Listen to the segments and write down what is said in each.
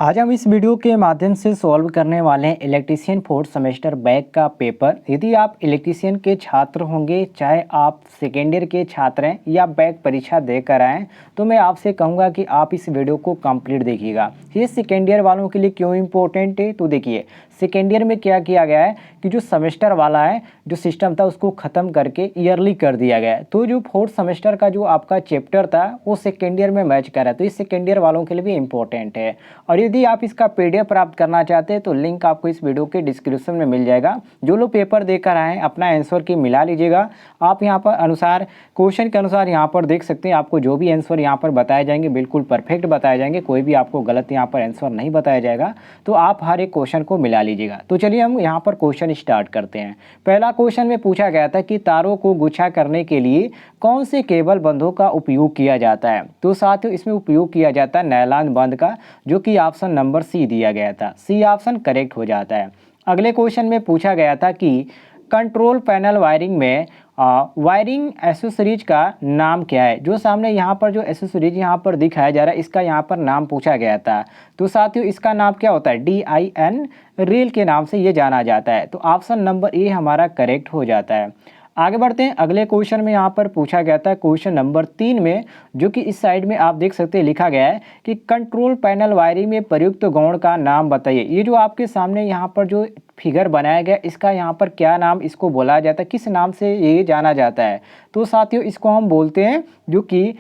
आज हम इस वीडियो के माध्यम से सॉल्व करने वाले हैं इलेक्ट्रीशियन फोर्थ सेमेस्टर बैक का पेपर। यदि आप इलेक्ट्रीशियन के छात्र होंगे, चाहे आप सेकेंड ईयर के छात्र हैं या बैक परीक्षा देकर आएँ, तो मैं आपसे कहूँगा कि आप इस वीडियो को कंप्लीट देखिएगा। ये सेकेंड ईयर वालों के लिए क्यों इम्पोर्टेंट है, तो देखिए सेकेंड ईयर में क्या किया गया है कि जो सेमेस्टर वाला है जो सिस्टम था उसको ख़त्म करके ईयरली कर दिया गया है। तो जो फोर्थ सेमेस्टर का जो आपका चैप्टर था वो सेकेंड ईयर में मैच कर रहा है, तो इस सेकेंड ईयर वालों के लिए भी इम्पोर्टेंट है। और यदि आप इसका पीडीएफ प्राप्त करना चाहते हैं तो लिंक आपको इस वीडियो के डिस्क्रिप्शन में मिल जाएगा। जो लोग पेपर देकर आए अपना आंसर की मिला लीजिएगा। आप यहाँ पर अनुसार क्वेश्चन के अनुसार यहाँ पर देख सकते हैं, आपको जो भी आंसर यहाँ पर बताए जाएंगे बिल्कुल परफेक्ट बताए जाएंगे, कोई भी आपको गलत यहाँ पर आंसर नहीं बताया जाएगा। तो आप हर एक क्वेश्चन को मिला लीजिएगा। तो चलिए हम यहाँ पर क्वेश्चन स्टार्ट करते हैं। पहला क्वेश्चन में पूछा गया था कि तारों को गुच्छा करने के लिए कौन से केबल बंधों का उपयोग किया जाता है। तो साथियों इसमें उपयोग किया जाता है नायलॉन बंध का, जो कि ऑप्शन नंबर सी दिया गया था। सी ऑप्शन करेक्ट हो जाता है। अगले क्वेश्चन में पूछा गया था कि कंट्रोल पैनल वायरिंग में वायरिंग एसेसरीज का नाम क्या है। जो सामने यहाँ पर जो एसेसरीज यहाँ पर दिखाया जा रहा है इसका यहाँ पर नाम पूछा गया था। तो साथियों इसका नाम क्या होता है, DIN रेल के नाम से ये जाना जाता है। तो ऑप्शन नंबर ए हमारा करेक्ट हो जाता है। आगे बढ़ते हैं। अगले क्वेश्चन में यहाँ पर पूछा गया था क्वेश्चन नंबर 3 में, जो कि इस साइड में आप देख सकते हैं लिखा गया है कि कंट्रोल पैनल वायरिंग में प्रयुक्त गौण का नाम बताइए। ये जो आपके सामने यहाँ पर जो फिगर बनाया गया इसका यहाँ पर क्या नाम इसको बोला जाता है, किस नाम से ये जाना जाता है। तो साथियों इसको हम बोलते हैं जो कि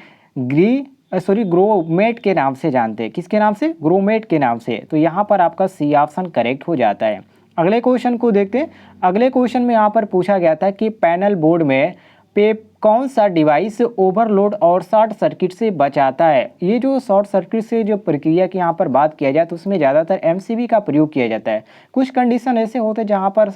ग्रोमेट के नाम से जानते हैं। किसके नाम से? ग्रोमेट के नाम से। तो यहाँ पर आपका सी ऑप्शन करेक्ट हो जाता है। अगले क्वेश्चन को देखते हैं। अगले क्वेश्चन में यहाँ पर पूछा गया था कि पैनल बोर्ड में कौन सा डिवाइस ओवरलोड और शॉर्ट सर्किट से बचाता है। ये जो शॉर्ट सर्किट से जो प्रक्रिया की यहाँ पर बात किया जाए तो उसमें ज़्यादातर MCB का प्रयोग किया जाता है। कुछ कंडीशन ऐसे होते हैं जहाँ पर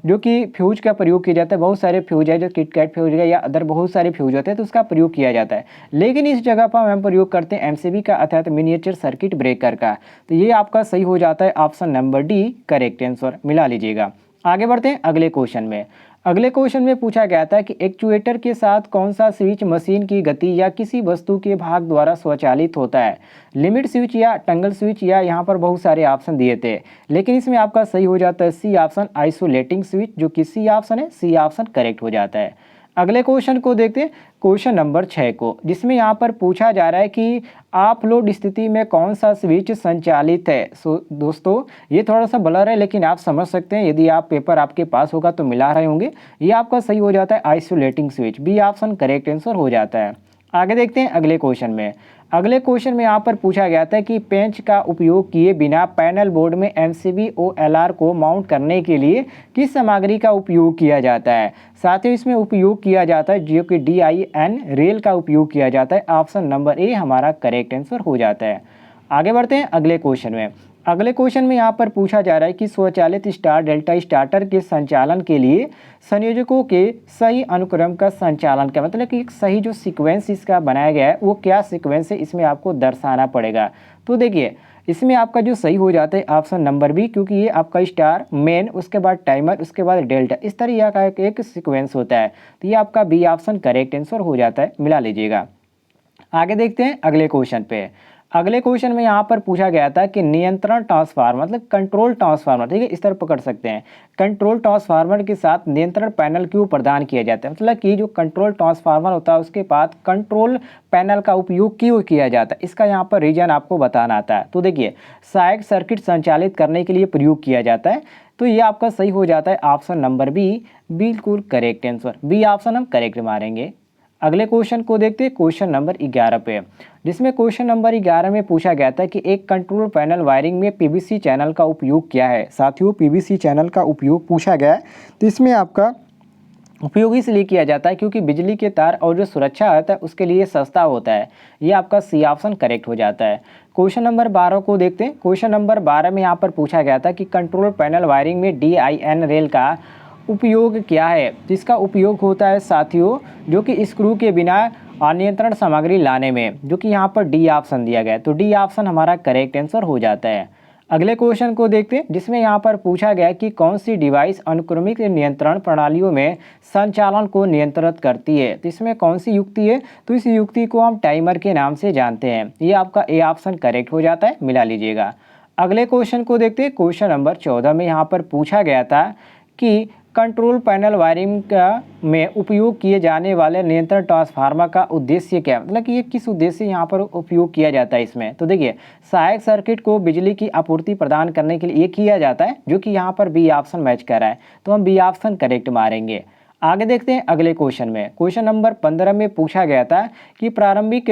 जो कि फ्यूज का प्रयोग किया जाता है। बहुत सारे फ्यूज है जो किटकैट फ्यूज है या अदर बहुत सारे फ्यूज होते हैं तो उसका प्रयोग किया जाता है। लेकिन इस जगह पर हम प्रयोग करते हैं MCB का अर्थात मिनिएचर सर्किट ब्रेकर का। तो ये आपका सही हो जाता है। Option number D correct answer मिला लीजिएगा। आगे बढ़ते हैं अगले क्वेश्चन में। अगले क्वेश्चन में पूछा गया था कि एक्चुएटर के साथ कौन सा स्विच मशीन की गति या किसी वस्तु के भाग द्वारा स्वचालित होता है। लिमिट स्विच या टंगल स्विच, या यहाँ पर बहुत सारे ऑप्शन दिए थे, लेकिन इसमें आपका सही हो जाता है सी ऑप्शन आइसोलेटिंग स्विच, जो कि सी ऑप्शन है। सी ऑप्शन करेक्ट हो जाता है। अगले क्वेश्चन को देखते हैं, क्वेश्चन नंबर 6 को, जिसमें यहाँ पर पूछा जा रहा है कि ऑफलोड स्थिति में कौन सा स्विच संचालित है। दोस्तों ये थोड़ा सा ब्लर है लेकिन आप समझ सकते हैं, यदि आप पेपर आपके पास होगा तो मिला रहे होंगे। ये आपका सही हो जाता है isolating switch. B option correct answer हो जाता है। आगे देखते हैं अगले क्वेश्चन में। अगले क्वेश्चन में यहाँ पर पूछा गया था कि पेंच का उपयोग किए बिना पैनल बोर्ड में MCB OLR को माउंट करने के लिए किस सामग्री का उपयोग किया जाता है। साथ ही इसमें उपयोग किया जाता है जो कि DIN रेल का उपयोग किया जाता है। ऑप्शन नंबर ए हमारा करेक्ट आंसर हो जाता है। आगे बढ़ते हैं अगले क्वेश्चन में। अगले क्वेश्चन में यहाँ पर पूछा जा रहा है कि स्वचालित स्टार डेल्टा स्टार्टर के संचालन के लिए संयोजकों के सही अनुक्रम का संचालन का मतलब कि एक सही जो सीक्वेंस इसका बनाया गया है वो क्या सीक्वेंस है, इसमें आपको दर्शाना पड़ेगा। तो देखिए इसमें आपका जो सही हो जाता है ऑप्शन नंबर बी, क्योंकि ये आपका स्टार मेन, उसके बाद टाइमर, उसके बाद डेल्टा, इस तरह का एक सीक्वेंस होता है। तो ये आपका बी ऑप्शन करेक्ट आंसर हो जाता है, मिला लीजिएगा। आगे देखते हैं अगले क्वेश्चन पे। अगले क्वेश्चन में यहाँ पर पूछा गया था कि नियंत्रण ट्रांसफार्मर मतलब कंट्रोल ट्रांसफार्मर, ठीक है, इस तरह पकड़ सकते हैं। कंट्रोल ट्रांसफार्मर के साथ नियंत्रण पैनल क्यों प्रदान किया जाता है, मतलब कि जो कंट्रोल ट्रांसफार्मर होता है उसके बाद कंट्रोल पैनल का उपयोग क्यों किया जाता है, इसका यहाँ पर रीजन आपको बताना आता है। तो देखिए सहायक सर्किट संचालित करने के लिए प्रयोग किया जाता है। तो ये आपका सही हो जाता है ऑप्शन नंबर बी, बिल्कुल करेक्ट आंसर। बी ऑप्शन हम करेक्ट मारेंगे। अगले क्वेश्चन को देखते हैं क्वेश्चन नंबर 11 पे, जिसमें क्वेश्चन नंबर 11 में पूछा गया था कि एक कंट्रोल पैनल वायरिंग में PVC चैनल का उपयोग क्या है। साथियों PVC चैनल का उपयोग पूछा गया है, तो इसमें आपका उपयोग इसलिए किया जाता है क्योंकि बिजली के तार और जो सुरक्षा होता है उसके लिए सस्ता होता है। ये आपका सी ऑप्शन करेक्ट हो जाता है। क्वेश्चन नंबर 12 को देखते हैं। क्वेश्चन नंबर 12 में यहाँ पर पूछा गया था कि कंट्रोल पैनल वायरिंग में DIN रेल का उपयोग क्या है। जिसका उपयोग होता है साथियों जो कि स्क्रू के बिना नियंत्रण सामग्री लाने में, जो कि यहाँ पर डी ऑप्शन दिया गया है। तो डी ऑप्शन हमारा करेक्ट आंसर हो जाता है। अगले क्वेश्चन को देखते हैं, जिसमें यहाँ पर पूछा गया कि कौन सी डिवाइस अनुक्रमिक नियंत्रण प्रणालियों में संचालन को नियंत्रित करती है। तो इसमें कौन सी युक्ति है, तो इस युक्ति को हम टाइमर के नाम से जानते हैं। ये आपका ए ऑप्शन करेक्ट हो जाता है, मिला लीजिएगा। अगले क्वेश्चन को देखते हैं, क्वेश्चन नंबर 14 में यहाँ पर पूछा गया था कि कंट्रोल पैनल वायरिंग का में उपयोग किए जाने वाले नियंत्रण ट्रांसफार्मर का उद्देश्य क्या है, मतलब कि ये किस उद्देश्य से यहाँ पर उपयोग किया जाता है इसमें। तो देखिए, सहायक सर्किट को बिजली की आपूर्ति प्रदान करने के लिए ये किया जाता है, जो कि यहाँ पर बी ऑप्शन मैच कर रहा है, तो हम बी ऑप्शन करेक्ट मारेंगे। आगे देखते हैं अगले क्वेश्चन में। क्वेश्चन नंबर 15 में पूछा गया था कि प्रारंभिक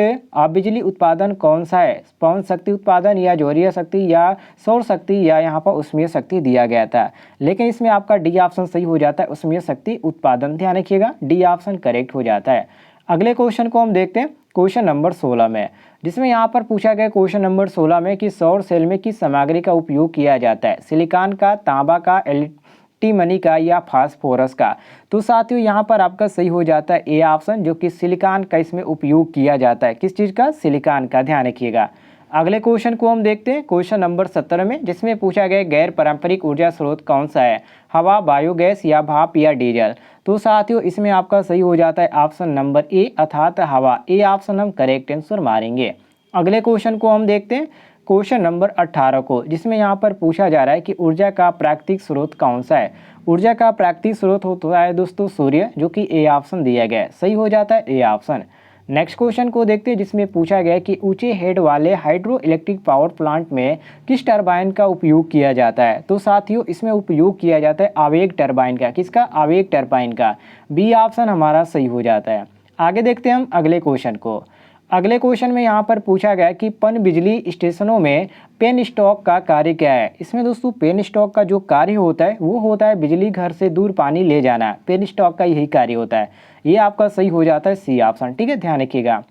बिजली उत्पादन कौन सा है, पवन शक्ति उत्पादन या ज्वारीय शक्ति या सौर शक्ति या यहाँ पर उष्मीय शक्ति दिया गया था। लेकिन इसमें आपका डी ऑप्शन सही हो जाता है, उष्मीय शक्ति उत्पादन। ध्यान रखिएगा, डी ऑप्शन करेक्ट हो जाता है। अगले क्वेश्चन को हम देखते हैं क्वेश्चन नंबर 16 में, जिसमें यहाँ पर पूछा गया क्वेश्चन नंबर 16 में कि सौर सेल में किस सामग्री का उपयोग किया जाता है, सिलिकॉन का, तांबा का, एंटीमनी का या फास्फोरस का। तो साथियों यहाँ पर आपका सही हो जाता है ए ऑप्शन, जो कि सिलिकॉन का इसमें उपयोग किया जाता है। किस चीज़ का, सिलिकॉन का, ध्यान रखिएगा। अगले क्वेश्चन को हम देखते हैं क्वेश्चन नंबर 17 में, जिसमें पूछा गया गैर पारंपरिक ऊर्जा स्रोत कौन सा है, हवा, बायोगैस या भाप या डीजल। तो साथियों इसमें आपका सही हो जाता है ऑप्शन नंबर ए अर्थात हवा। ए ऑप्शन हम करेक्ट आंसर मारेंगे। अगले क्वेश्चन को हम देखते हैं क्वेश्चन नंबर 18 को, जिसमें यहाँ पर पूछा जा रहा है कि ऊर्जा का प्राकृतिक स्रोत कौन सा है। ऊर्जा का प्राकृतिक स्रोत होता है दोस्तों सूर्य, जो कि ए ऑप्शन दिया गया है, सही हो जाता है ए ऑप्शन। नेक्स्ट क्वेश्चन को देखते हैं, जिसमें पूछा गया है कि ऊंचे हेड वाले हाइड्रो इलेक्ट्रिक पावर प्लांट में किस टरबाइन का उपयोग किया जाता है। तो साथियों इसमें उपयोग किया जाता है आवेग टरबाइन का। किसका, आवेग टरबाइन का। बी ऑप्शन हमारा सही हो जाता है। आगे देखते हैं हम अगले क्वेश्चन को। अगले क्वेश्चन में यहाँ पर पूछा गया कि पन बिजली स्टेशनों में पेन स्टॉक का कार्य क्या है। इसमें दोस्तों पेन स्टॉक का जो कार्य होता है वो होता है बिजली घर से दूर पानी ले जाना। पेन स्टॉक का यही कार्य होता है। ये आपका सही हो जाता है सी ऑप्शन, ठीक है, ध्यान रखिएगा।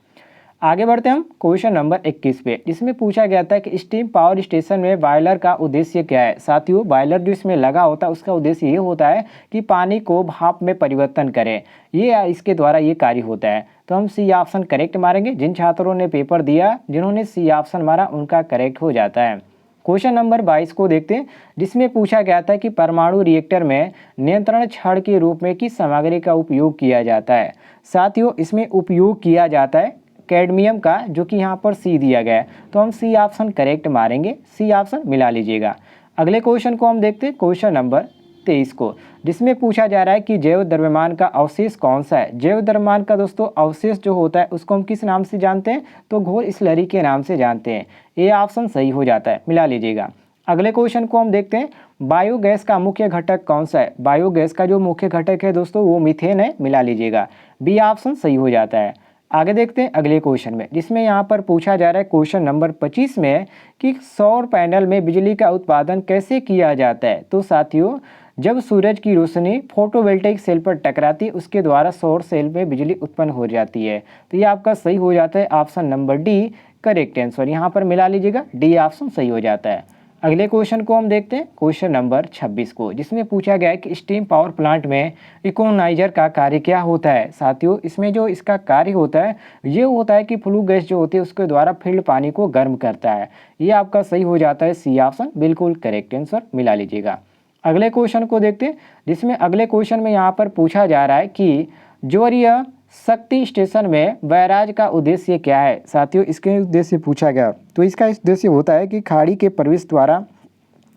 आगे बढ़ते हैं हम क्वेश्चन नंबर 21 पे, जिसमें पूछा गया था कि स्टीम पावर स्टेशन में बॉयलर का उद्देश्य क्या है। साथियों बॉयलर जो इसमें लगा होता है उसका उद्देश्य ये होता है कि पानी को भाप में परिवर्तन करे, ये इसके द्वारा ये कार्य होता है। तो हम सी ऑप्शन करेक्ट मारेंगे। जिन छात्रों ने पेपर दिया, जिन्होंने सी ऑप्शन मारा, उनका करेक्ट हो जाता है। क्वेश्चन नंबर 22 को देखते हैं, जिसमें पूछा गया था कि परमाणु रिएक्टर में नियंत्रण छड़ के रूप में किस सामग्री का उपयोग किया जाता है। साथियों इसमें उपयोग किया जाता है कैडमियम का, जो कि यहाँ पर सी दिया गया है, तो हम सी ऑप्शन करेक्ट मारेंगे। सी ऑप्शन मिला लीजिएगा। अगले क्वेश्चन को हम देखते हैं क्वेश्चन नंबर 23 को, जिसमें पूछा जा रहा है कि जैव द्रव्यमान का अवशेष कौन सा है। जैव द्रव्यमान का दोस्तों अवशेष जो होता है उसको हम किस नाम से जानते हैं, तो घोर स्लरी के नाम से जानते हैं। ये ऑप्शन सही हो जाता है, मिला लीजिएगा। अगले क्वेश्चन को हम देखते हैं, बायोगैस का मुख्य घटक कौन सा है। बायोगैस का जो मुख्य घटक है दोस्तों वो मीथेन है, मिला लीजिएगा। बी ऑप्शन सही हो जाता है। आगे देखते हैं अगले क्वेश्चन में, जिसमें यहाँ पर पूछा जा रहा है क्वेश्चन नंबर 25 में कि सौर पैनल में बिजली का उत्पादन कैसे किया जाता है। तो साथियों जब सूरज की रोशनी फोटोवोल्टेइक सेल पर टकराती है, उसके द्वारा सौर सेल में बिजली उत्पन्न हो जाती है। तो ये आपका सही हो जाता है option number D correct answer. यहाँ पर मिला लीजिएगा, डी ऑप्शन सही हो जाता है। अगले क्वेश्चन को हम देखते हैं क्वेश्चन नंबर 26 को, जिसमें पूछा गया है कि स्टीम पावर प्लांट में इकोनाइजर का कार्य क्या होता है। साथियों इसमें जो इसका कार्य होता है ये होता है कि फ्लू गैस जो होती है उसके द्वारा फील्ड पानी को गर्म करता है। ये आपका सही हो जाता है सी ऑप्शन, बिल्कुल करेक्ट आंसर, मिला लीजिएगा। अगले क्वेश्चन को देखते हैं, जिसमें अगले क्वेश्चन में यहाँ पर पूछा जा रहा है कि ज्वारीय शक्ति स्टेशन में बैराज का उद्देश्य क्या है। साथियों इसके उद्देश्य पूछा गया, तो इसका उद्देश्य होता है कि खाड़ी के प्रवेश द्वारा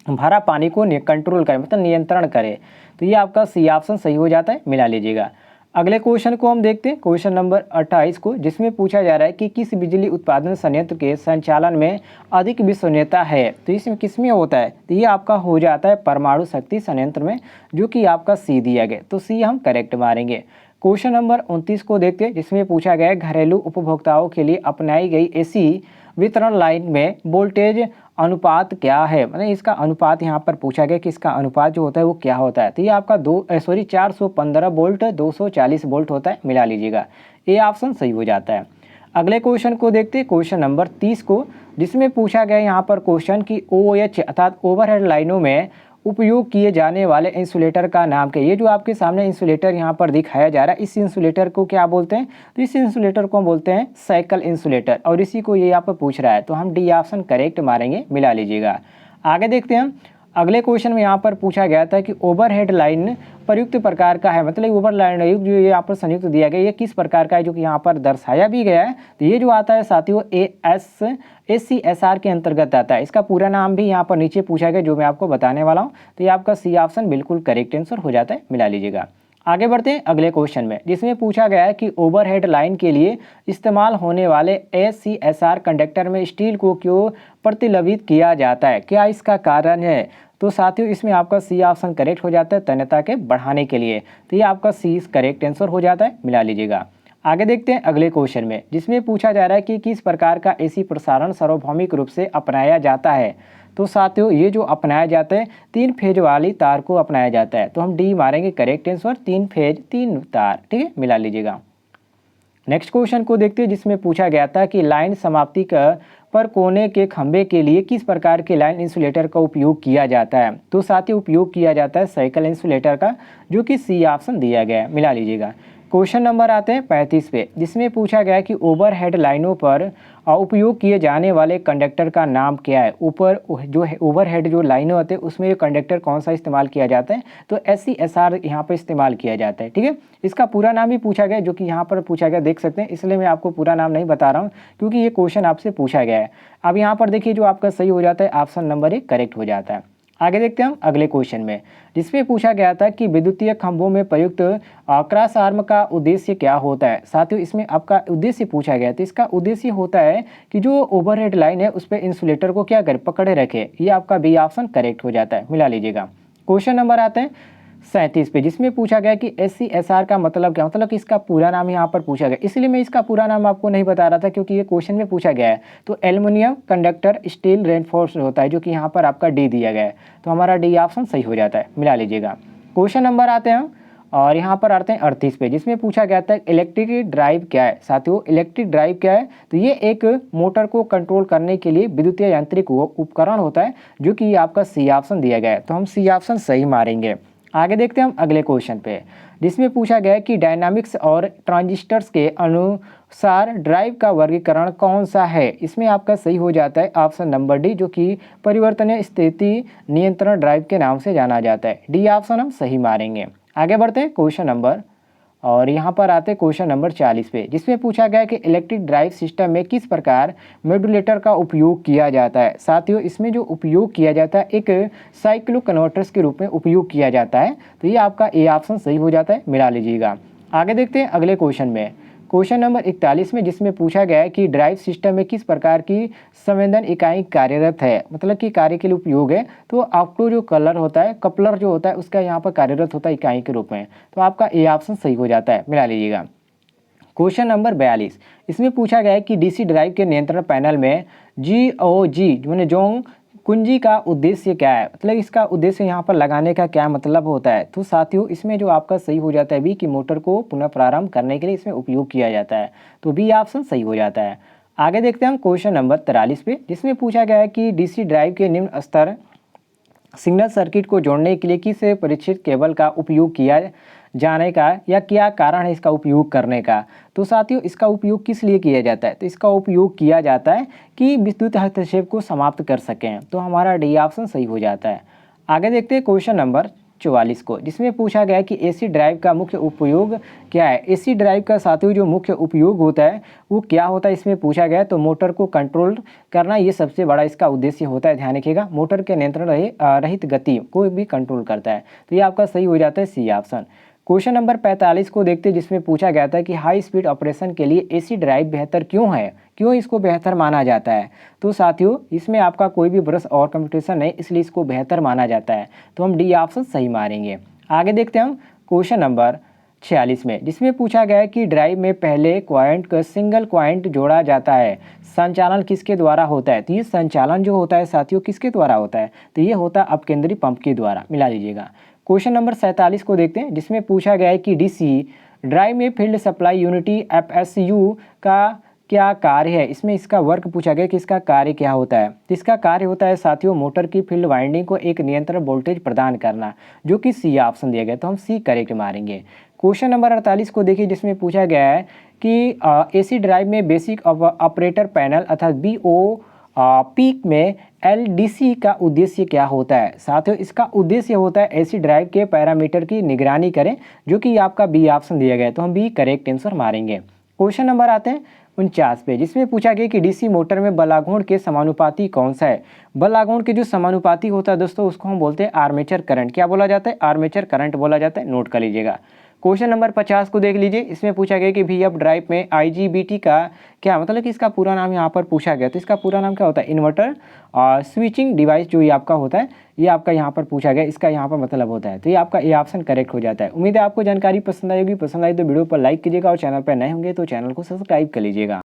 भरा पानी को कंट्रोल करे, मतलब नियंत्रण करे। तो ये आपका सी ऑप्शन सही हो जाता है, मिला लीजिएगा। अगले क्वेश्चन को हम देखते हैं क्वेश्चन नंबर 28 को, जिसमें पूछा जा रहा है कि किस बिजली उत्पादन संयंत्र के संचालन में अधिक विश्वसनीयता है। तो इसमें किसमें होता है, तो ये आपका हो जाता है परमाणु शक्ति संयंत्र में, जो कि आपका सी दिया गया, तो सी हम करेक्ट मारेंगे। क्वेश्चन नंबर 29 को देखते हैं, जिसमें पूछा गया है घरेलू उपभोक्ताओं के लिए अपनाई गई एसी वितरण लाइन में वोल्टेज अनुपात क्या है। मतलब इसका अनुपात यहाँ पर पूछा गया कि इसका अनुपात जो होता है वो क्या होता है। तो ये आपका 415 वोल्ट 240 वोल्ट होता है, मिला लीजिएगा। ये ऑप्शन सही हो जाता है। अगले क्वेश्चन को देखते हैं क्वेश्चन नंबर 30 को, जिसमें पूछा गया यहाँ पर क्वेश्चन की OH अर्थात ओवरहेड लाइनों में उपयोग किए जाने वाले इंसुलेटर का नाम क्या है। ये जो आपके सामने इंसुलेटर यहाँ पर दिखाया जा रहा है, इस इंसुलेटर को क्या बोलते हैं, तो इस इंसुलेटर को हम बोलते हैं साइकिल इंसुलेटर, और इसी को ये यहाँ पर पूछ रहा है, तो हम डी ऑप्शन करेक्ट मारेंगे, मिला लीजिएगा। आगे देखते हैं हम अगले क्वेश्चन में यहाँ पर पूछा गया था कि ओवरहेड लाइन प्रयुक्त प्रकार का है, मतलब ओवर लाइन जो ये यहाँ पर संयुक्त दिया गया ये किस प्रकार का है, जो कि यहाँ पर दर्शाया भी गया है। तो ये जो आता है साथियों ASCSR के अंतर्गत आता है। इसका पूरा नाम भी यहाँ पर नीचे पूछा गया जो मैं आपको बताने वाला हूँ। तो ये आपका सी ऑप्शन बिल्कुल करेक्ट आंसर हो जाता है, मिला लीजिएगा। आगे बढ़ते हैं अगले क्वेश्चन में, जिसमें पूछा गया है कि ओवरहेड लाइन के लिए इस्तेमाल होने वाले ASCSR कंडक्टर में स्टील को क्यों प्रतिलवित किया जाता है, क्या इसका कारण है। तो साथियों इसमें आपका सी ऑप्शन करेक्ट हो जाता है, तन्यता के बढ़ाने के लिए। तो ये आपका सी करेक्ट आंसर हो जाता है, मिला लीजिएगा। आगे देखते हैं अगले क्वेश्चन में, जिसमें पूछा जा रहा है कि किस प्रकार का एसी प्रसारण सार्वभौमिक रूप से अपनाया जाता है। तो साथियों ये जो अपनाया जाता है 3 फेज वाली तार को अपनाया जाता है। तो हम डी मारेंगे करेक्ट आंसर, 3 फेज 3 तार, ठीक है, मिला लीजिएगा। नेक्स्ट क्वेश्चन को देखते हैं, जिसमें पूछा गया था कि लाइन समाप्ति का पर कोने के खंभे के लिए किस प्रकार के लाइन इंसुलेटर का उपयोग किया जाता है। तो साथियों उपयोग किया जाता है साइकिल इंसुलेटर का, जो कि सी ऑप्शन दिया गया है, मिला लीजिएगा। क्वेश्चन नंबर आते हैं 35 पे, जिसमें पूछा गया है कि ओवरहेड लाइनों पर उपयोग किए जाने वाले कंडक्टर का नाम क्या है। ऊपर जो है ओवरहेड जो लाइनें होते हैं उसमें ये कंडक्टर कौन सा इस्तेमाल किया जाता है। तो SCSR यहाँ पर इस्तेमाल किया जाता है, ठीक है। इसका पूरा नाम भी पूछा गया, जो कि यहाँ पर पूछा गया, देख सकते हैं। इसलिए मैं आपको पूरा नाम नहीं बता रहा हूँ, क्योंकि ये क्वेश्चन आपसे पूछा गया है। अब यहाँ पर देखिए जो आपका सही हो जाता है ऑप्शन नंबर 1 करेक्ट हो जाता है। आगे देखते हैं हम अगले क्वेश्चन में, जिसमें पूछा गया था कि विद्युतीय खंभों में प्रयुक्त क्रॉस आर्म का उद्देश्य क्या होता है। साथियों इसमें आपका उद्देश्य पूछा गया, तो इसका उद्देश्य होता है कि जो ओवरहेड लाइन है उस पर इंसुलेटर को क्या करे, पकड़े रखे। ये आपका बी ऑप्शन करेक्ट हो जाता है, मिला लीजिएगा। क्वेश्चन नंबर आते हैं 37 पे, जिसमें पूछा गया कि SCSR का मतलब क्या, मतलब कि इसका पूरा नाम यहाँ पर पूछा गया। इसलिए मैं इसका पूरा नाम आपको नहीं बता रहा था, क्योंकि ये क्वेश्चन में पूछा गया है। तो एल्युमिनियम कंडक्टर स्टील रेनफोर्स्ड होता है, जो कि यहाँ पर आपका डी दिया गया है। तो हमारा डी ऑप्शन सही हो जाता है, मिला लीजिएगा। क्वेश्चन नंबर आते हैं और यहाँ पर आते हैं 38 पे, जिसमें पूछा गया था इलेक्ट्रिक ड्राइव क्या है। साथियों इलेक्ट्रिक ड्राइव क्या है, तो ये एक मोटर को कंट्रोल करने के लिए विद्युतीय यांत्रिक उपकरण होता है, जो कि आपका सी ऑप्शन दिया गया है। तो हम सी ऑप्शन सही मारेंगे। आगे देखते हैं हम अगले क्वेश्चन पे, जिसमें पूछा गया है कि डायनामिक्स और ट्रांजिस्टर्स के अनुसार ड्राइव का वर्गीकरण कौन सा है। इसमें आपका सही हो जाता है ऑप्शन नंबर डी, जो कि परिवर्तनीय स्थिति नियंत्रण ड्राइव के नाम से जाना जाता है। डी ऑप्शन हम सही मारेंगे। आगे बढ़ते हैं क्वेश्चन नंबर और यहाँ पर आते हैं क्वेश्चन नंबर 40 पे, जिसमें पूछा गया कि इलेक्ट्रिक ड्राइव सिस्टम में किस प्रकार मॉड्यूलेटर का उपयोग किया जाता है। साथियों इसमें जो उपयोग किया जाता है एक साइक्लो कन्वर्टर्स के रूप में उपयोग किया जाता है। तो ये आपका ए ऑप्शन सही हो जाता है, मिला लीजिएगा। आगे देखते हैं अगले क्वेश्चन में, क्वेश्चन नंबर 41 में, जिसमें पूछा गया है कि ड्राइव सिस्टम में किस प्रकार की संवेदन इकाई कार्यरत है, मतलब कि कार्य के लिए उपयोग है। तो आपको जो कलर होता है, कपलर जो होता है, उसका यहाँ पर कार्यरत होता है इकाई के रूप में। तो आपका ए ऑप्शन सही हो जाता है, मिला लीजिएगा। क्वेश्चन नंबर 42, इसमें पूछा गया है कि डीसी ड्राइव के नियंत्रण पैनल में GOG मैंने जोंग कुंजी का उद्देश्य क्या है, मतलब इसका उद्देश्य यहाँ पर लगाने का क्या मतलब होता है। तो साथियों इसमें जो आपका सही हो जाता है बी, की मोटर को पुनः प्रारंभ करने के लिए इसमें उपयोग किया जाता है। तो बी ऑप्शन सही हो जाता है। आगे देखते हैं हम क्वेश्चन नंबर 43 पे, जिसमें पूछा गया है कि डीसी ड्राइव के निम्न स्तर सिग्नल सर्किट को जोड़ने के लिए किस परीक्षित केबल का उपयोग किया जाने का, या क्या कारण है इसका उपयोग करने का। तो साथियों इसका उपयोग किस लिए किया जाता है, तो इसका उपयोग किया जाता है कि विद्युत हस्तक्षेप को समाप्त कर सकें। तो हमारा डी ऑप्शन सही हो जाता है। आगे देखते हैं क्वेश्चन नंबर 44 को, जिसमें पूछा गया है कि एसी ड्राइव का मुख्य उपयोग क्या है। एसी ड्राइव का साथियों जो मुख्य उपयोग होता है वो क्या होता है, इसमें पूछा गया है। तो मोटर को कंट्रोल करना, ये सबसे बड़ा इसका उद्देश्य होता है, ध्यान रखिएगा। मोटर के नियंत्रण रहित गति को भी कंट्रोल करता है। तो ये आपका सही हो जाता है सी ऑप्शन। क्वेश्चन नंबर 45 को देखते हैं, जिसमें पूछा गया था कि हाई स्पीड ऑपरेशन के लिए एसी ड्राइव बेहतर क्यों है, क्यों इसको बेहतर माना जाता है। तो साथियों इसमें आपका कोई भी ब्रश और कंपटीशन नहीं, इसलिए इसको बेहतर माना जाता है। तो हम डी ऑप्शन सही मारेंगे। आगे देखते हैं हम क्वेश्चन नंबर 46 में, जिसमें पूछा गया है कि ड्राइव में पहले क्वाइंट का सिंगल क्वाइंट जोड़ा जाता है, संचालन किसके द्वारा होता है। तो ये संचालन जो होता है साथियों किसके द्वारा होता है, तो ये होता है अपकेंद्री पंप के द्वारा, मिला लीजिएगा। क्वेश्चन नंबर 47 को देखते हैं, जिसमें पूछा गया है कि डीसी ड्राइव में फील्ड सप्लाई यूनिटी FSU का क्या कार्य है। इसमें इसका वर्क पूछा गया कि इसका कार्य क्या होता है। तो इसका कार्य होता है साथियों मोटर की फील्ड वाइंडिंग को एक नियंत्रण वोल्टेज प्रदान करना, जो कि सी ऑप्शन दिया गया। तो हम सी करेक्ट मारेंगे। क्वेश्चन नंबर 48 को देखिए, जिसमें पूछा गया है कि एसी ड्राइव में बेसिक ऑपरेटर पैनल अर्थात पीक में एलडीसी का उद्देश्य क्या होता है? साथियों, इसका उद्देश्य होता है एसी ड्राइव के पैरामीटर की निगरानी करें, जो कि आपका बी ऑप्शन दिया गया है, तो हम बी करेक्ट आंसर मारेंगे। क्वेश्चन नंबर आते हैं 49 पे, जिसमें पूछा गया कि डीसी मोटर में बलाघूर्ण के समानुपाती कौन सा है? बलाघूर्ण के जो समानुपाती होता है दोस्तों, उसको हम बोलते हैं आर्मेचर करंट। क्या बोला जाता है? आर्मेचर करंट बोला जाता है, नोट कर लीजिएगा। क्वेश्चन नंबर 50 को देख लीजिए, इसमें पूछा गया कि वीएफ ड्राइव में आईजीबीटी का क्या मतलब कि इसका पूरा नाम यहाँ पर पूछा गया, तो इसका पूरा नाम क्या होता है? इन्वर्टर स्विचिंग डिवाइस जो ये आपका होता है, ये आपका यहाँ पर पूछा गया, इसका यहाँ पर मतलब होता है। तो ये आपका ए ऑप्शन करेक्ट हो जाता है। उम्मीद है आपको जानकारी पसंद आएगी। पसंद आई तो वीडियो पर लाइक कीजिएगा और चैनल पर नए होंगे तो चैनल को सब्सक्राइब कर लीजिएगा।